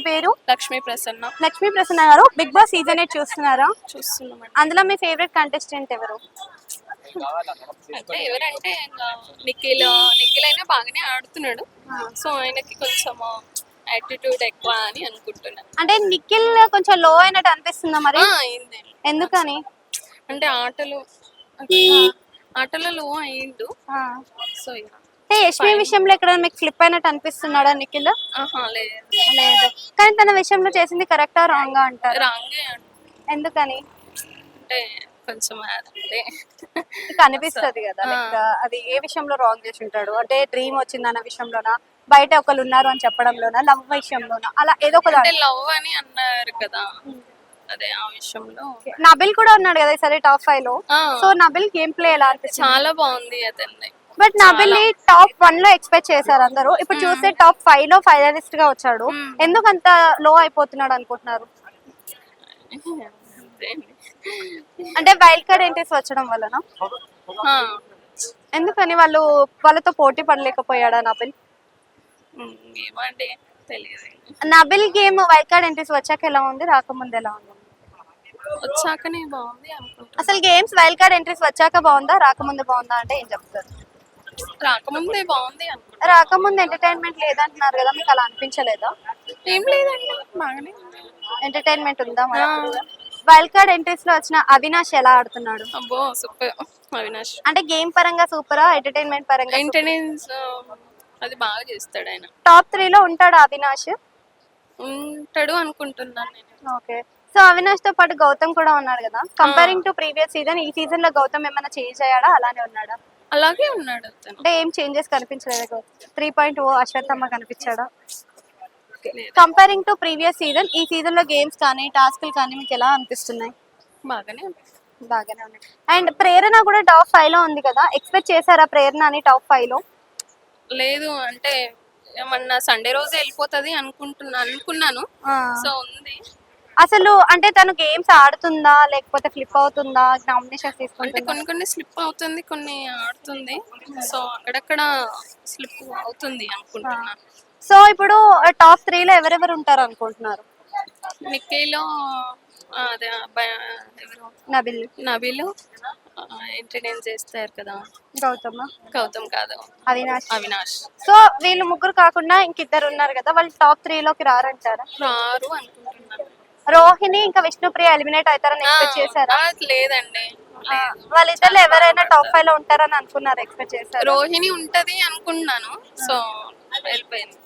పేరు? లక్ష్మీ ప్రసన్న. లక్ష్మీ ప్రసన్న గారు, big boss season 8 చూస్తున్నారా? చూస్తున్నామండి. అందులో మీ ఫేవరెట్ కంటెస్టెంట్ ఎవరు? అంటే ఎవరంటే ఇంకా నిఖిల్ అయినా బాగానే ఆడుతున్నాడు. సో ఆయనకి కొంచెం యాటిట్యూడ్ ఎక్కువ అని అనుకుంటున్నాను. అంటే నిఖిల్ కొంచెం లో అయినట్టు అనిపిస్తుందా మరి? అయింది. ఎందుకని? అంటే ఆటలలో అయిండు. సో అంటే యష్మి విషయంలో ఎక్కడ మీకు ఫ్లిప్ అయినట్టు అనిపిస్తున్నాడా నిఖిల్? లేదు. కానీ తన విషయంలో చేసింది కరెక్టా రాంగా అంటారు? రాంగే. ఎందుకని? అంటే కొంచెం అంటే మీకు అనిపిస్తుంది కదా, అది ఏ విషయంలో రాంగ్ చేసి ఉంటాడు? అంటే డ్రీమ్ వచ్చింది అన్న విషయంలోనా, బయట ఒకళ్ళు ఉన్నారు అని చెప్పడంలోనా, లవ్ విషయంలోనా, అలా ఏదో ఒక లవ్ అని అన్నారు కదా, అదే ఆ విషయంలో. నబిల్ కూడా ఉన్నాడు కదా ఈసారి టాప్ 5 లో. సో నబిల్ గేమ్ ప్లే ఎలా అనిపిస్తుంది? చాలా బాగుంది అతన్ని. బట్ నబిల్ ని టాప్ 1 లో ఎక్స్పెక్ట్ చేశారు అందరూ. ఇప్పుడు చూస్తే టాప్ 5 లో ఫైనలిస్ట్ గా వచ్చాడు. ఎందుకు అంత లో అయిపోతున్నాడు అనుకుంటున్నారు? అంటే వైల్డ్ కార్డ్ ఎంట్రీస్ వచ్చడం వలన? ఎందుకని వాళ్ళతో పోటీ పడలేకపోయాడా Nabeel? Nabeel game wild card entries వచ్చాక ఎలా ఉంది, రాకముందు ఎలా ఉంది? వచ్చాకనే బాగుంది అనుకుంటా. అసలు గేమ్స్ వైల్డ్ కార్డ్ ఎంట్రీస్ వచ్చాక బాగుందా, రాకముందు బాగుందా అంటే ఏం చెప్తారు? రాకముందే బాగుంది అనుకుంటా. రాకముందు ఎంటర్టైన్మెంట్ లేదంటున్నారు కదా, మీకు అలా అనిపించలేదా? ఏం లేదండి, బాగానే ఎంటర్టైన్మెంట్ ఉందా మరి? వైల్డ్ కార్డ్ ఎంట్రీస్ లో వచ్చిన అవినాష్ ఎలా ఆడుతున్నాడు? అబ్బో సూపర్ అవినాష్. అంటే గేమ్ పరంగా సూపరా, ఎంటర్టైన్మెంట్ పరంగా? మెయింటెనెన్స్ అది బాగా చేస్తాడు ఆయన. టాప్ 3 లో ఉంటాడా అవినాష్? ఉంటాడు అనుకుంటున్నాను నేను. ఓకే. సో అవినాష్ తో పాటు గౌతమ్ కూడా ఉన్నాడు కదా, కంపేరింగ్ టు ప్రీవియస్ సీజన్ ఈ సీజన్ లో గౌతమ్ ఏమైనా చేంజ్ అయ్యాడా, అలానే ఉన్నాడా? అలాగే ఉన్నాడు. అంటే ఏం చేంజెస్ కనిపించలేదు గౌతమ్? 3.0 అశ్వత్థమ్మ కనిపించాడా? కంపేరింగ్ టు ప్రీవియస్ సీజన్ ఈ సీజన్ లో గేమ్స్ కానీ టాస్క్లు కానీ మీకు ఎలా అనిపిస్తున్నాయి? బాగానే ఉన్నాయి. అండ్ ప్రేరణ కూడా టాప్ 5 లో ఉంది కదా, ఎక్స్పెక్ట్ చేశారా ప్రేరణ అని టాప్ 5 లో? లేదు, అంటే ఏమన్నా సండే రోజే వెళ్ళిపోతుంది అనుకున్నాను. సో ఉంది. అసలు అంటే తను గేమ్స్ ఆడుతుందా లేకపోతే ఫ్లిప్ అవుతుందా, నామినేషన్స్ తీసుకుంటే? అంటే కొన్ని స్లిప్ అవుతుంది, కొన్ని ఆడుతుంది. సో అక్కడక్కడ స్లిప్ అవుతుంది అనుకుంటున్నాను. సో ఇప్పుడు టాప్ 3 లో ఎవరెవరు ఉంటారు అనుకుంటున్నారు? నిఖిల్, అదే నబిల్ ఎంటర్టైన్ చేస్తారు కదా. గౌతమ్ కాదు, అవినాష్. సో వీళ్ళు ముగ్గురు కాకుండా ఇంకిద్దరు ఉన్నారు కదా, వాళ్ళు టాప్ 3 లోకి రారంటారా? రారు అనుకుంటున్నాను. రోహిణి ఇంకా విష్ణుప్రియ ఎలిమినేట్ అవుతారని ఎక్స్పెక్ట్ చేశారా? లేదండి, వాళ్ళిద్దరు ఎవరైనా టాప్ 5 లో ఉంటారని అనుకున్నారు, ఎక్స్పెక్ట్ చేశారు? రోహిణి ఉంటది అనుకున్నాను. సో వెళ్ళిపోయింది.